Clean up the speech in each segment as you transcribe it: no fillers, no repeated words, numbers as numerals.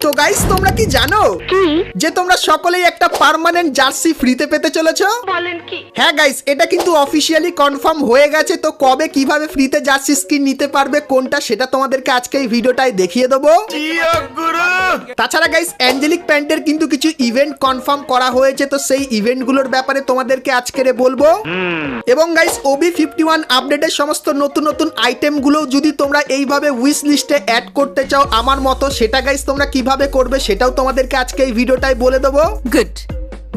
তো গাইস তোমরা কি জানো যে তোমরা সকলেই একটা পার্মানেন্ট জার্সি ফ্রিতে পেতে চলেছো? বলেন কি? হ্যাঁ গাইস, এটা কিন্তু অফিশিয়ালি কনফার্ম হয়ে গেছে। তো কবে কিভাবে ফ্রিতে জার্সি স্কিন নিতে পারবে কোনটা সেটা তোমাদেরকে আজকে এই ভিডিওটায় দেখিয়ে দেবো। তাছাড়া গাইস অ্যাঞ্জেলিক প্যান্টের কিন্তু কিছু ইভেন্ট কনফার্ম করা হয়েছে, তো সেই ইভেন্টগুলোর ব্যাপারে তোমাদেরকে আজকে বলবো। এবং গাইস OB51 আপডেটের সমস্ত নতুন নতুন আইটেমগুলো যদি তোমরা এইভাবে উইশ লিস্টে অ্যাড করতে চাও আমার মতো, সেটা গাইস তোমরা কিভাবে করবে সেটাও তোমাদেরকে আজকে এই ভিডিওটায় বলে দেবো। Good,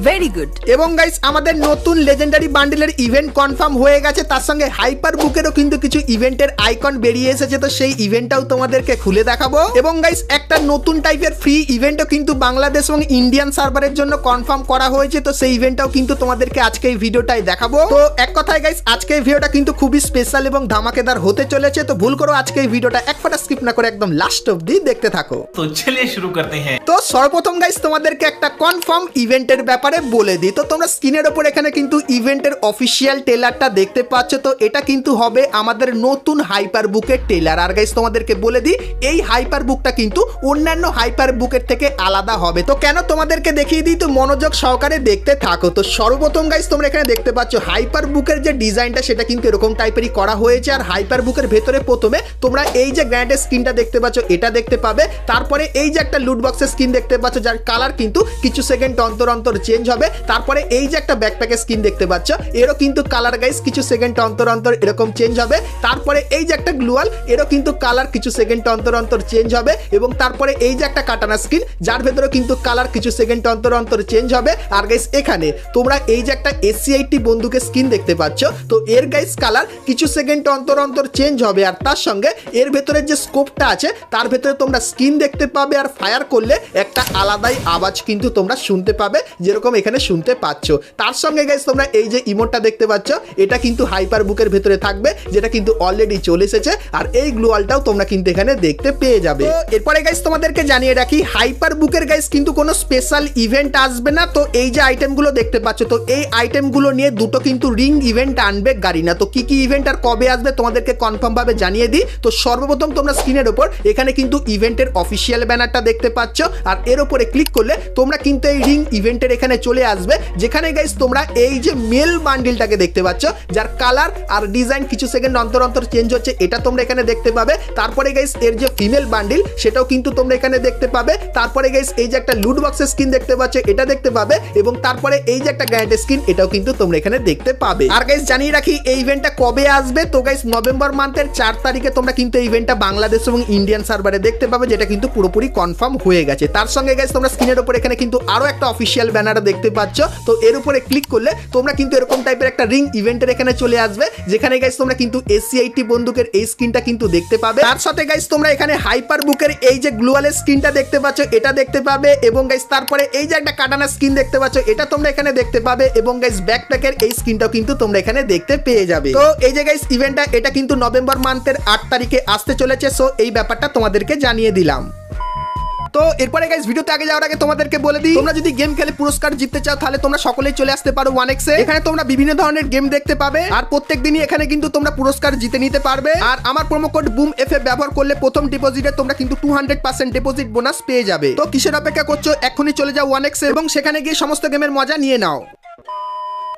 very good. এবং গাইস আমাদের নতুন লেজেন্ডারি বান্ডেলের ইভেন্ট কনফার্ম হয়ে গেছে, তার সঙ্গে হাইপার বুকেরও কিন্তু কিছু ইভেন্টের আইকন বেরিয়ে এসেছে, তো সেই ইভেন্টটাও তোমাদেরকে খুলে দেখাবো। এবং গাইস একটা নতুন টাইপের ফ্রি ইভেন্টও কিন্তু বাংলাদেশ এবং ইন্ডিয়ান সার্ভারের জন্য কনফার্ম করা হয়েছে, তো সেই ইভেন্টটাও কিন্তু তোমাদেরকে আজকে এই ভিডিওটায় দেখাবো। তো এক কথায় গাইস আজকে এই ভিডিওটা কিন্তু খুবই স্পেশাল এবং ধামাকেদার হতে চলেছে, তো ভুল করো আজকে এই ভিডিওটা এক ফোঁটা স্কিপ না করে একদম লাস্ট অবধি দেখতে থাকো। তো চলিয়ে শুরু করতে হ্যাঁ। তো সর্বপ্রথম গাইস তোমাদেরকে একটা কনফার্ম ইভেন্টের ব্যাপারে বলে দিই। তো তোমরা স্ক্রিনের উপর এখানে কিন্তু ইভেন্টের অফিসিয়াল ট্রেলারটা দেখতে পাচ্ছ, তো এটা কিন্তু হবে আমাদের নতুন হাইপার বুকের ট্রেলার। আর গাইস তোমাদেরকে বলে দিই এই হাইপার বুকটা কিন্তু অন্যান্য হাইপার বুকের থেকে আলাদা হবে। তো কেন তোমাদেরকে দেখিয়ে দিই, তো মনোযোগ সহকারে দেখতে থাকো। তো সর্বপ্রথম গাইস তোমরা এখানে দেখতে পাচ্ছ হাইপার বুকের যে ডিজাইনটা সেটা কিন্তু এরকম টাইপেরই করা হয়েছে। আর হাইপার বুকের ভেতরে প্রথমে তোমরা এই যে গ্র্যান্ডের স্কিনটা দেখতে পাচ্ছ এটা দেখতে পাবে, তারপরে এই যে একটা লুট বক্সের স্কিন দেখতে পাচ্ছ যার কালার কিন্তু কিছু সেকেন্ড অন্তর অন্তর চেঞ্জ হবে। তারপরে এই যে একটা ব্যাকপ্যাকের স্কিন দেখতে পাচ্ছ এরও কিন্তু কালার গাইস কিছু সেকেন্ড অন্তর অন্তর এরকম চেঞ্জ হবে। তারপরে এই যে একটা গ্লুয়াল এরও কিন্তু কালার কিছু সেকেন্ড অন্তর অন্তর চেঞ্জ হবে। এবং তারপরে এই যে একটা কাটানা স্কিন যার ভেতরে কিন্তু কালার কিছু সেকেন্ড অন্তর অন্তর চেঞ্জ হবে। আর গাইস এখানে তোমরা এই যে একটা SC80 বন্দুকের স্কিন দেখতে পাচ্ছ, তো এর গাইস কালার কিছু সেকেন্ড অন্তর অন্তর চেঞ্জ হবে। আর তার সঙ্গে এর ভেতরে যে স্কোপটা আছে তার ভেতরে তোমরা স্কিন দেখতে পাবে, আর ফায়ার করলে একটা আলাদাই আওয়াজ কিন্তু তোমরা শুনতে পাবে যেরকম এখানে শুনতে পাচ্ছ। তার সঙ্গে গাইস তোমরা এই যে ইমোটটা দেখতে পাচ্ছ এটা কিন্তু হাইপার বুকের ভেতরে থাকবে, যেটা কিন্তু অলরেডি চলে এসেছে। আর এই গ্লুয়ালটাও তোমরা কিন্তু এখানে দেখতে পেয়ে যাবে। তো এরপরে গাইস তোমাদেরকে জানিয়ে রাখি হাইপার বুকের গাইস কিন্তু কোনো স্পেশাল ইভেন্ট আসবে না। তো এই যে আইটেমগুলো দেখতে পাচ্ছ, তো এই আইটেমগুলো নিয়ে দুটো কিন্তু রিং ইভেন্ট আনবে গারিনা। তো কি কি ইভেন্ট আর কবে আসবে তোমাদেরকে কনফার্ম ভাবে জানিয়ে দিই। তো সর্বপ্রথম তোমরা স্ক্রিনের উপর এখানে কিন্তু ইভেন্টের অফিসিয়াল ব্যানারটা দেখতে পাচ্ছ, আর এর উপরে ক্লিক করলে তোমরা কিন্তু এই রিং ইভেন্টের এখানে চলে আসবে, যেখানে গাইস তোমরা এই যে মেল বান্ডিলটাকে দেখতে পাচ্ছ যার কালার আর ডিজাইন কিছু সেকেন্ড অন্তর অন্তর চেঞ্জ হচ্ছে এটা তোমরা এখানে দেখতে পাবে। তারপরে গাইস এর যে ফিমেল বান্ডিল সেটাও কিন্তু তোমরা এখানে দেখতে পাবে। তারপরে গাইস এই যে একটা লুট বক্সের স্কিন দেখতে পাচ্ছ এটা দেখতে পাবে। এবং তারপরে এই যে একটা গ্র্যান্ড স্কিন এটাও কিন্তু তোমরা এখানে দেখতে পাবে। আর গাইস জানিয়ে রাখি এই ইভেন্টটা কবে আসবে, তো গাইস নভেম্বর মান্থের 4 তারিখে তোমরা কিন্তু এই ইভেন্টটা বাংলাদেশ এবং ইন্ডিয়ান সার্ভারে দেখতে পাবে, যেটা কিন্তু পুরোপুরি কনফার্ম হয়ে গেছে। তার সঙ্গে গাইস তোমরা স্ক্রিনের উপর এখানে কিন্তু আরো একটা অফিসিয়াল ব্যানার দেখতে পাচ্ছ, তো এর উপরে ক্লিক করলে তোমরা কিন্তু এরকম টাইপের একটা রিং ইভেন্টের এখানে চলে আসবে, যেখানে গাইস তোমরা কিন্তু SC80 বন্দুকের এই স্কিনটা কিন্তু দেখতে পাবে। তার সাথে গাইস তোমরা এখানে হাইপার বুকের এই যে গ্লুয়ালের স্কিনটা দেখতে পাচ্ছ এটা দেখতে পাবে। এবং গাইস তারপরে এই যে একটা কাটানা স্কিন দেখতে পাচ্ছ এটা তোমরা এখানে দেখতে পাবে। এবং গাইস ব্যাকপ্যাকের এই স্কিনটাও কিন্তু তোমরা এখানে দেখতে পেয়ে যাবে। তো এই যে গাইস ইভেন্টটা এটা কিন্তু নভেম্বর মান্থের 8 তারিখে আসতে চলেছে, সো এই ব্যাপারটা তোমাদেরকে জানিয়ে দিলাম। তো এরপরে গাইস ভিডিওতে আগে যাওয়ার আগে তোমাদেরকে বলে দিই তোমরা যদি গেম খেলে পুরস্কার জিততে চাও তাহলে তোমরা সকলেই চলে আসতে পারো 1x এ। এখানে তোমরা বিভিন্ন ধরনের গেম দেখতে পাবে, আর প্রত্যেক দিনই এখানে কিন্তু তোমরা পুরস্কার জিতে নিতে পারবে। আর আমার প্রোমো কোড BOOMFF ব্যবহার করলে প্রথম ডিপোজিটে তোমরা কিন্তু 200% ডিপোজিট বোনাস পেয়ে যাবে। তো কিসের অপেক্ষা করছো, এখনই চলে যাও 1x এ এবং সেখানে গিয়ে সমস্ত গেমের মজা নিয়ে নাও।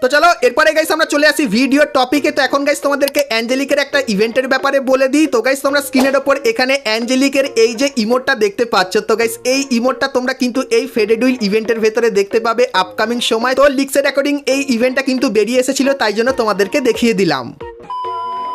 তো চলো এরপরে গাইস আমরা চলে আসি ভিডিও টপিকে। তো এখন গাইস তোমাদেরকে অ্যাঞ্জেলিকের একটা ইভেন্টের ব্যাপারে বলে দিই। তো গাইস তোমরা স্ক্রিনের ওপর এখানে অ্যাঞ্জেলিকের এই যে ইমোটটা দেখতে পাচ্ছ, তো গাইস এই ইমোটটা তোমরা কিন্তু এই ফেডেড হুইল ইভেন্টের ভেতরে দেখতে পাবে আপকামিং সময়। তো লিক্সের অ্যাকর্ডিং এই ইভেন্টটা কিন্তু বেরিয়ে এসেছিল, তাই জন্য তোমাদেরকে দেখিয়ে দিলাম।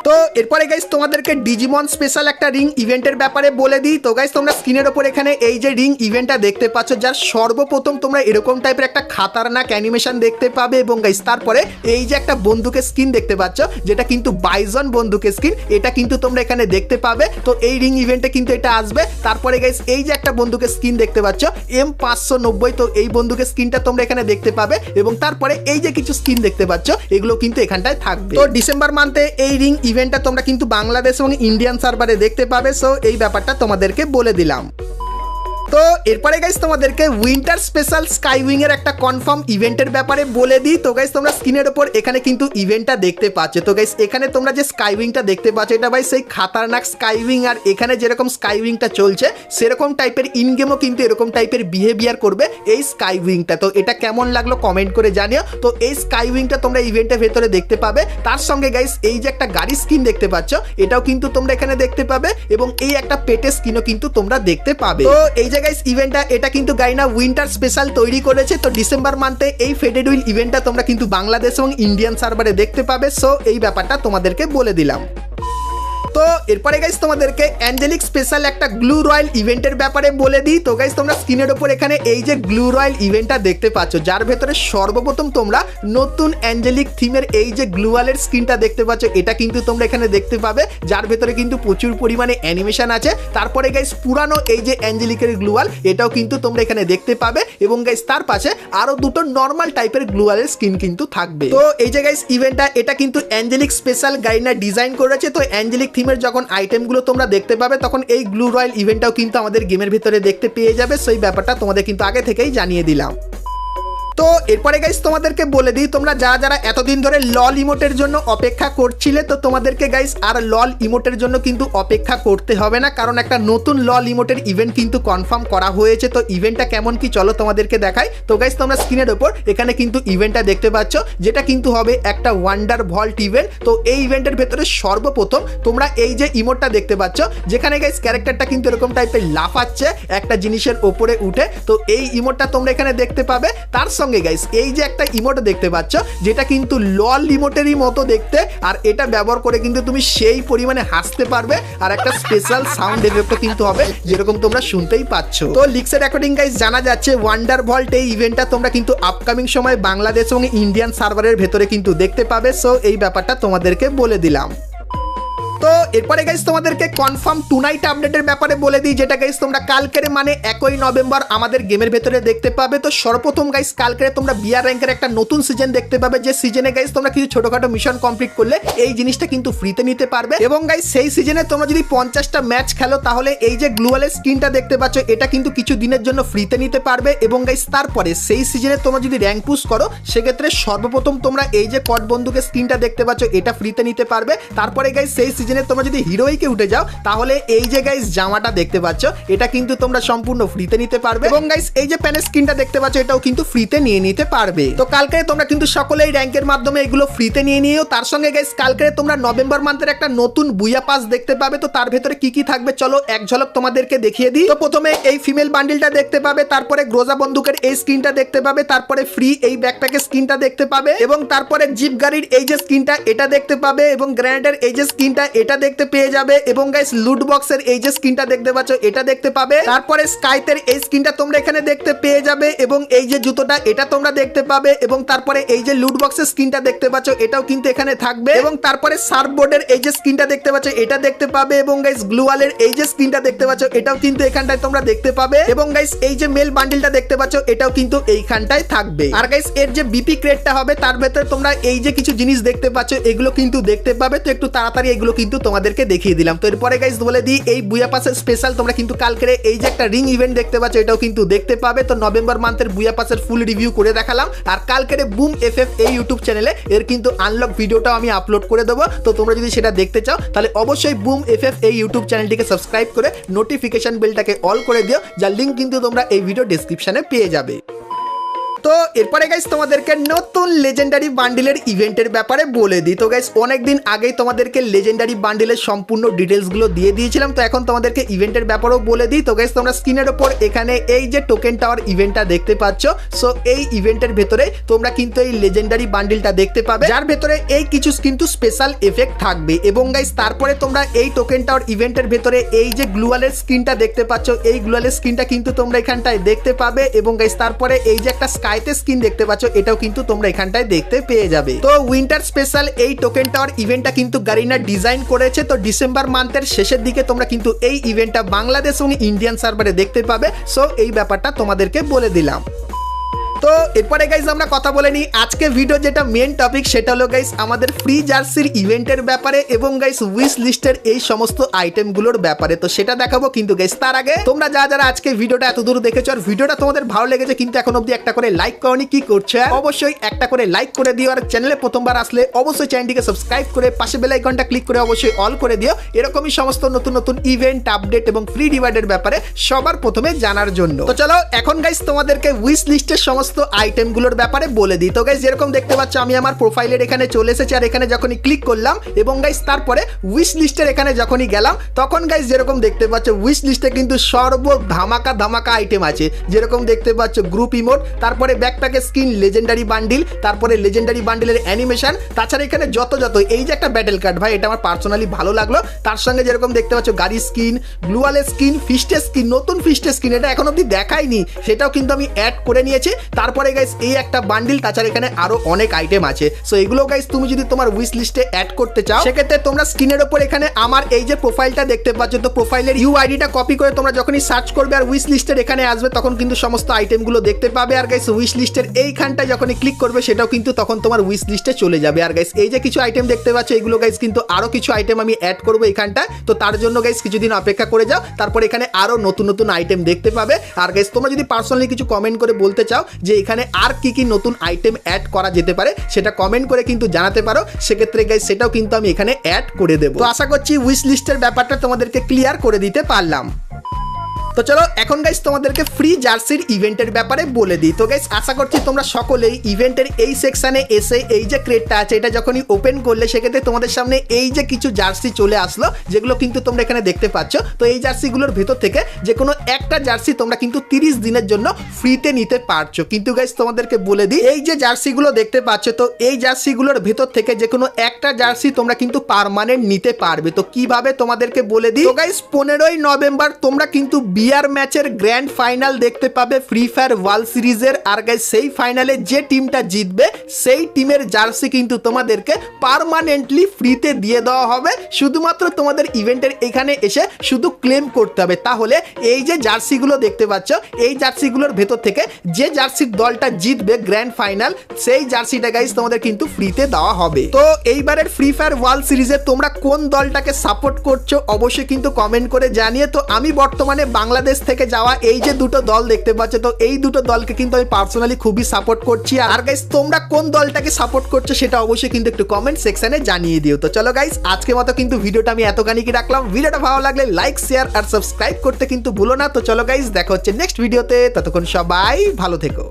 তো এরপরে গাইস তোমাদেরকে ডিজিমন স্পেশাল একটা রিং ইভেন্টের ব্যাপারে বলে দিই। তো গাইস তোমরা স্ক্রিনের ওপর এখানে এই যে রিং ইভেন্টটা দেখতে পাচ্ছ যার সর্বপ্রথম তোমরা এরকম টাইপের একটা খাতারনাক অ্যানিমেশন দেখতে পাবে। এবং গাইস তারপরে এই যে একটা বন্দুকের স্কিন দেখতে পাচ্ছ যেটা কিন্তু বাইজন বন্দুকের স্কিন, এটা কিন্তু তোমরা এখানে দেখতে পাবে। তো এই রিং ইভেন্টে কিন্তু এটা আসবে। তারপরে গাইস এই যে একটা বন্দুকের স্কিন দেখতে পাচ্ছ M590, তো এই বন্দুকের স্কিনটা তোমরা এখানে দেখতে পাবে। এবং তারপরে এই যে কিছু স্কিন দেখতে পাচ্ছ এগুলো কিন্তু এখানটায় থাকবে। তো ডিসেম্বর মান্থে এই রিং ইভেন্টটা তোমরা কিন্তু বাংলাদেশ এবং ইন্ডিয়ান সার্ভারে দেখতে পাবে, সো এই ব্যাপারটা তোমাদেরকে বলে দিলাম। তো এরপরে গাইস তোমাদেরকে উইন্টার স্পেশাল স্কাইউইং এর একটা কনফার্ম ইভেন্টের ব্যাপারে বলে দিই। তো গাইস তোমরা স্ক্রিনের উপর এখানে কিন্তু ইভেন্টটা দেখতে পাচ্ছ। তো গাইস এখানে তোমরা যে স্কাইউইংটা দেখতে পাচ্ছ এটা ভাই সেই খাতারনাক স্কাইউইং, আর এখানে যেরকম স্কাইউইংটা চলছে সেরকম টাইপের ইন গেমও কিন্তু এরকম টাইপের বিহেভিয়ার করবে এই স্কাইউইংটা। তো এটা কেমন লাগলো কমেন্ট করে জানিও। তো এই স্কাইউইংটা তোমরা ইভেন্টের ভেতরে দেখতে পাবে। তার সঙ্গে গাইস এই যে একটা গাড়ি স্কিন দেখতে পাচ্ছ এটাও কিন্তু তোমরা এখানে দেখতে পাবে, এবং এই একটা পেটের স্কিনও কিন্তু তোমরা দেখতে পাবে। তো এই যে গাইস ইভেন্টটা এটা কিন্তু গাইনা উইন্টার স্পেশাল তৈরি করেছে। তো ডিসেম্বর মান্থে এই ফেডেড উইল ইভেন্টটা তোমরা কিন্তু বাংলাদেশ এবং ইন্ডিয়ান সার্ভারে দেখতে পাবে। সো এই ব্যাপারটা তোমাদেরকে বলে দিলাম। তো এরপরে গাইস তোমাদেরকে অ্যাঞ্জেলিক স্পেশাল একটা গ্লু রয়্যাল ইভেন্টের ব্যাপারে বলে দিই। তো গাইস তোমরা স্ক্রিনের উপর এখানে এই যে গ্লু রয়্যাল ইভেন্টটা দেখতে পাচ্ছ, যার ভেতরে সর্বপ্রথম তোমরা নতুন অ্যাঞ্জেলিক থিমের এই যে গ্লুয়ালের স্ক্রিনটা দেখতে পাচ্ছ এটা কিন্তু তোমরা এখানে দেখতে পাবে, যার ভেতরে কিন্তু প্রচুর পরিমাণে অ্যানিমেশন আছে। তারপরে গাইস পুরানো এই যে অ্যাঞ্জেলিকের গ্লুয়াল এটাও কিন্তু তোমরা এখানে দেখতে পাবে, এবং গাইস তার পাশে আরো দুটো নর্মাল টাইপের গ্লুয়ালের স্কিন কিন্তু থাকবে। তো এই যে গাইস ইভেন্টটা এটা কিন্তু অ্যাঞ্জেলিক স্পেশাল গাইনা ডিজাইন করেছে। তো অ্যাঞ্জেলিক যখন আইটেমগুলো তোমরা দেখতে পাবে তখন এই গ্লু রয়্যাল ইভেন্টটাও কিন্তু আমাদের গেমের ভিতরে দেখতে পেয়ে যাবে। সেই ব্যাপারটা তোমাদের কিন্তু আগে থেকেই জানিয়ে দিলাম। তো এরপরে গাইস তোমাদেরকে বলে দিই, তোমরা যারা যারা এতদিন ধরে লল ইমোটের জন্য অপেক্ষা করছিলে তো তোমাদেরকে গাইস আর লল ইমোটের জন্য কিন্তু অপেক্ষা করতে হবে না, কারণ একটা নতুন লল ইমোটের ইভেন্ট কিন্তু কনফার্ম করা হয়েছে। তো ইভেন্টটা কেমন কি চলো তোমাদেরকে দেখাই। তো গাইস তোমরা স্ক্রিনের ওপর এখানে কিন্তু ইভেন্টটা দেখতে পাচ্ছ, যেটা কিন্তু হবে একটা ওয়ান্ডার ভল্ট ইভেন্ট। তো এই ইভেন্টের ভেতরে সর্বপ্রথম তোমরা এই যে ইমোটটা দেখতে পাচ্ছ, যেখানে গাইস ক্যারেক্টারটা কিন্তু এরকম টাইপের লাফাচ্ছে একটা জিনিসের ওপরে উঠে। তো এই ইমোটটা তোমরা এখানে দেখতে পাবে। তার সঙ্গে গাইস এই যে একটা ইমোট দেখতে পাচ্ছ যেটা কিন্তু লল ইমোটেরই মতো দেখতে, আর এটা ব্যবহার করে কিন্তু তুমি সেই পরিমাণে হাসতে পারবে, আর একটা স্পেশাল সাউন্ড এফেক্টও কিন্তু হবে যেরকম তোমরা শুনতেই পাচ্ছ। তো লিক্সের অ্যাকর্ডিং গাইস জানা যাচ্ছে ওয়ান্ডার ভল্ট এই ইভেন্টটা তোমরা কিন্তু আপকামিং সময় বাংলাদেশ এবং ইন্ডিয়ান সার্ভারের ভেতরে কিন্তু দেখতে পাবে। সো এই ব্যাপারটা তোমাদেরকে বলে দিলাম। তো এরপরে গাইস তোমাদেরকে কনফার্ম টুনাইট আপডেটের ব্যাপারে বলে দিই, যেটা গাইস তোমরা কালকের মানে 1 নভেম্বর আমাদের গেমের ভেতরে দেখতে পাবে। তো সর্বপ্রথম গাইস কালকে তোমরা বিআর র্যাঙ্কের একটা নতুন সিজন দেখতে পাবে, যে সিজনে গাইস তোমরা কিছু ছোটখাটো মিশন কমপ্লিট করলে এই জিনিসটা কিন্তু ফ্রিতে নিতে পারবে। এবং গাইস সেই সিজনে তোমরা যদি 50টা ম্যাচ খেলো তাহলে এই যে গ্লুয়ালের স্কিনটা দেখতে পাচ্ছ এটা কিন্তু কিছু দিনের জন্য ফ্রিতে নিতে পারবে। এবং গাইস তারপরে সেই সিজনে তোমরা যদি র্যাঙ্ক পুশ করো সেক্ষেত্রে সর্বপ্রথম তোমরা এই যে কট বন্দুকের স্কিনটা দেখতে পাচ্ছ এটা ফ্রিতে নিতে পারবে। তারপরে গাইস সেই সিজনে তোমরা যদি হিরোইকে উঠে যাও তাহলে এই যে গাইস জামাটা দেখতে পাচ্ছ এটা কিন্তু তোমরা সম্পূর্ণ ফ্রিতে নিতে পারবে। এবং গাইস এই যে প্যানের স্কিনটা দেখতে পাচ্ছ এটাও কিন্তু ফ্রিতে নিয়ে নিতে পারবে। তো কালকে তোমরা কিন্তু সকলেই র্যাঙ্কের মাধ্যমে এগুলো ফ্রিতে নিয়ে নিও। তার সঙ্গে গাইস কালকে তোমরা নভেম্বর মান্থের একটা নতুন বুয়া পাস দেখতে পাবে। তো তার ভেতরে কি কি থাকবে চলো এক ঝলক তোমাদেরকে দেখিয়ে দিই। তো প্রথমে এই ফিমেল বান্ডিলটা দেখতে পাবে, তারপরে গ্রোজা বন্দুকের এই স্কিনটা দেখতে পাবে, তারপরে ফ্রি এই ব্যাকপ্যাকের স্কিনটা দেখতে পাবে, এবং তারপরে জিপ গাড়ির এই যে স্কিনটা এটা দেখতে পাবে, এবং গ্রেনেডের এই যে স্কিনটা এটা দেখতে পেয়ে যাবে, এবং গাইস লুট বক্সের এই যে স্কিনটা দেখতে পাচ্ছ এটা দেখতে পাবে। তারপরে স্কাইতের এই স্কিনটা তোমরা এখানে দেখতে পেয়ে যাবে, এবং এই যে জুতোটা এটা তোমরা দেখতে পাবে, এবং তারপরে এই যে লুট বক্সের স্কিনটা দেখতে পাচ্ছ এটাও কিন্তু এখানে থাকবে, এবং তারপরে সার্ফবোর্ডের এই যে স্কিনটা দেখতে পাচ্ছ এটা দেখতে পাবে, এবং গাইস গ্লুয়ালের এই যে স্কিনটা দেখতে পাচ্ছ এটাও কিন্তু এখানটায় তোমরা দেখতে পাবে, এবং গাইস এই যে মেল বান্ডিলটা দেখতে পাচ্ছ এটাও কিন্তু এইখানটায় থাকবে। আর গাইস এর যে বিপি ক্রেটটা হবে তার ভেতরে তোমরা এই যে কিছু জিনিস দেখতে পাচ্ছ এগুলো কিন্তু দেখতে পাবে। তো একটু তাড়াতাড়ি এগুলো কিন্তু তোমাদেরকে দেখিয়ে দিলাম। তো এরপরে গাইস বলে দিই এই বুয়া পাসের স্পেশাল তোমরা কিন্তু কালকের এই যে একটা রিং ইভেন্ট দেখতে পাচ্ছ এটাও কিন্তু দেখতে পাবে। তো নভেম্বর মান্থের বুয়া পাসের ফুল রিভিউ করে দেখালাম, আর কালকের বুম এফএফ এই ইউটিউব চ্যানেলে এর কিন্তু আনলক ভিডিওটাও আমি আপলোড করে দেবো। তো তোমরা যদি সেটা দেখতে চাও তাহলে অবশ্যই বুম এফএফ এই ইউটিউব চ্যানেলটিকে সাবস্ক্রাইব করে নোটিফিকেশন বেলটাকে অল করে দিও, যার লিঙ্ক কিন্তু তোমরা এই ভিডিও ডেসক্রিপশনে পেয়ে যাবে। তো এরপরে গাইস তোমাদেরকে নতুন লেজেন্ডারি বান্ডিলের ইভেন্টের ব্যাপারে বলে দিই। তো গাইস অনেকদিন আগেই তোমাদেরকে লেজেন্ডারি বান্ডিলের সম্পূর্ণ ডিটেলসগুলো দিয়ে দিয়েছিলাম, তো এখন তোমাদেরকে ইভেন্টের ব্যাপারেও বলে দিই। তো গাইস তোমরা স্ক্রিনের ওপর এখানে এই যে টোকেন টাওয়ার ইভেন্টটা দেখতে পাচ্ছ, সো এই ইভেন্টের ভেতরে তোমরা কিন্তু এই লেজেন্ডারি বান্ডিলটা দেখতে পাবে, যার ভেতরে এই কিছু কিন্তু স্পেশাল এফেক্ট থাকবে। এবং গাইস তারপরে তোমরা এই টোকেন টাওয়ার ইভেন্টের ভেতরে এই যে গ্লুয়ালের স্কিনটা দেখতে পাচ্ছ এই গ্লুয়ালের স্কিনটা কিন্তু তোমরা এখানটায় দেখতে পাবে, এবং গাইস তারপরে এই যে একটা স্কাইতে স্কিন দেখতে পাচ্ছ এটাও কিন্তু তোমরা এখানটায় দেখতে পেয়ে যাবে। তো উইন্টার স্পেশাল এই টোকেন টাওয়ার ইভেন্টটা কিন্তু গারিনা ডিজাইন করেছে। তো ডিসেম্বর মান্থের শেষের দিকে তোমরা কিন্তু এই ইভেন্টটা বাংলাদেশ এবং ইন্ডিয়ান সার্ভারে দেখতে পাবে। সো এই ব্যাপারটা তোমাদেরকে বলে দিলাম। তো এরপরে গাইস আমরা কথা বলে নিই আজকে ভিডিও যেটা মেন টপিক সেটা হলো গাইস আমাদের ফ্রি জার্সির ইভেন্টের ব্যাপারে এবং গাইস উইশ লিস্টের এই সমস্ত আইটেমগুলোর ব্যাপারে। তো সেটা দেখাবো, কিন্তু গাইস তার আগে তোমরা যারা আজকে ভিডিওটা এত দূর দেখেছো আর ভিডিওটা তোমাদের ভালো লেগেছে কিন্তু এখন অবধি একটা করে লাইক করনি, কি করছো? অবশ্যই একটা করে লাইক করে দিও, আর চ্যানেলে প্রথমবার আসলে অবশ্যই চ্যানেলটিকে সাবস্ক্রাইব করে পাশে বেল আইকনটা ক্লিক করে অবশ্যই অল করে দিও, এরকমই সমস্ত নতুন নতুন ইভেন্ট আপডেট এবং ফ্রি রিওয়ার্ডের ব্যাপারে সবার প্রথমে জানার জন্য। তো চলো এখন গাইস তোমাদেরকে উইশ লিস্টের সমস্ত আইটেমগুলোর ব্যাপারে বলে দিই। তো গাইস যেরকম দেখতে পাচ্ছ আমি আমার প্রোফাইলের এখানে চলে এসেছি, আর এখানে যখনই ক্লিক করলাম এবং গাইস তারপরে উইশ লিস্টের এখানে যখনই গেলাম তখন গাইস যেরকম দেখতে পাচ্ছ উইশ লিস্টে কিন্তু সর্ব ধামাকা আইটেম আছে। যেরকম দেখতে পাচ্ছ গ্রুপ ইমোট, তারপরে ব্যাকপ্যাকের স্কিন, লেজেন্ডারি বান্ডিল, তারপরে লেজেন্ডারি বান্ডিলের অ্যানিমেশন, তাছাড়া এখানে যত এই যে একটা ব্যাটেল কার্ড ভাই, এটা আমার পার্সোনালি ভালো লাগলো। তার সঙ্গে যেরকম দেখতে পাচ্ছ গাড়ি স্কিন, গ্লুয়ালের স্কিন, ফিস্টের স্কিন, নতুন ফিস্টের স্কিন, এটা এখন অব্দি দেখাইনি, সেটাও কিন্তু আমি অ্যাড করে নিয়েছি। তারপরে গাইস এই একটা বান্ডিল, তাছাড়া এখানে আরো অনেক আইটেম আছে। সো এগুলো গাইস তুমি যদি তোমার উইশ লিস্টে অ্যাড করতে চাও সেক্ষেত্রে তোমরা স্ক্রিনের উপর এখানে আমার এই যে প্রোফাইলটা দেখতে পাচ্ছ, তো প্রোফাইলের ইউআইডিটা কপি করে তোমরা যখনই সার্চ করবে আর উইশ লিস্টের এখানে আসবে তখন কিন্তু সমস্ত আইটেমগুলো দেখতে পাবে। আর গাইস উইশ লিস্টের এইখানটা যখনই ক্লিক করবে সেটাও কিন্তু তখন তোমার উইশ লিস্টে চলে যাবে। আর গাইস এই যে কিছু আইটেম দেখতে পাচ্ছ এগুলো গাইস কিন্তু আরো কিছু আইটেম আমি অ্যাড করবো এখানটা, তো তার জন্য গাইস কিছুদিন অপেক্ষা করে যাও, তারপর এখানে আরো নতুন আইটেম দেখতে পাবে। আর গাইস তোমরা যদি পার্সোনালি কিছু কমেন্ট করে বলতে চাও যে এখানে আর কি নতুন আইটেম অ্যাড করা যেতে পারে সেটা কমেন্ট করে কিন্তু জানাতে পারো, সেক্ষেত্রে গাইস সেটাও কিন্তু আমি এখানে অ্যাড করে দেবো। তো আশা করছি উইশ লিস্টের ব্যাপারটা তোমাদেরকে ক্লিয়ার করে দিতে পারলাম। তো চলো এখন গাইস তোমাদেরকে ফ্রি জার্সির ইভেন্টের ব্যাপারে বলে দিই। তো গাইস আশা করছি তোমরা সকলেই ইভেন্টের এই সেকশনে এসে এই যে ক্রেটটা আছে এটা যখনই ওপেন করলে সেক্ষেত্রে তোমাদের সামনে এই যে কিছু জার্সি চলে আসলো, যেগুলো কিন্তু তোমরা এখানে দেখতে পাচ্ছ। তো এই জার্সিগুলোর ভেতর থেকে যে কোনো একটা জার্সি তোমরা কিন্তু 30 দিনের জন্য ফ্রিতে নিতে পারছো। কিন্তু গাইস তোমাদেরকে বলে দিই এই যে জার্সিগুলো দেখতে পাচ্ছ, তো এই জার্সিগুলোর ভেতর থেকে যে কোনো একটা জার্সি তোমরা কিন্তু পার্মানেন্ট নিতে পারবে। তো কিভাবে তোমাদেরকে বলে দিই। তো গাইস 15ই নভেম্বর তোমরা কিন্তু বিআর ম্যাচের গ্র্যান্ড ফাইনাল দেখতে পাবে ফ্রি ফায়ার ওয়ার্ল্ড সিরিজের। আর গাইস সেই ফাইনালে যে টিমটা জিতবে সেই টিমের জার্সি কিন্তু তোমাদেরকে পার্মানেন্টলি ফ্রিতে দিয়ে দেওয়া হবে। শুধুমাত্র তোমাদের ইভেন্টের এখানে এসে শুধু ক্লেম করতে হবে। তাহলে এই যে জার্সিগুলো দেখতে পাচ্ছ এই জার্সিগুলোর ভেতর থেকে যে জার্সির দলটা জিতবে গ্র্যান্ড ফাইনাল সেই জার্সিটা গাইস তোমাদের কিন্তু ফ্রিতে দেওয়া হবে। তো এইবারের ফ্রি ফায়ার ওয়ার্ল্ড সিরিজে তোমরা কোন দলটাকে সাপোর্ট করছো অবশ্যই কিন্তু কমেন্ট করে জানিয়ে। তো আমি বর্তমানে বাংলাদেশ থেকে যাওয়া এই যে দুটো দল দেখতে পাচ্ছ, তো এই দুটো দলকে কিন্তু আমি পার্সোনালি খুবই সাপোর্ট করছি। আর গাইস তোমরা কোন দলটাকে সাপোর্ট করছো সেটা অবশ্যই কিন্তু একটু কমেন্ট সেকশনে জানিয়ে দিও। তো চলো গাইস আজকের মতো কিন্তু ভিডিওটা আমি এতখানি রাখলাম। ভিডিওটা ভালো লাগলে লাইক, শেয়ার আর সাবস্ক্রাইব করতে কিন্তু ভুলো না। তো চলো গাইস দেখা হচ্ছে নেক্সট ভিডিওতে, ততক্ষণ সবাই ভালো থেকো।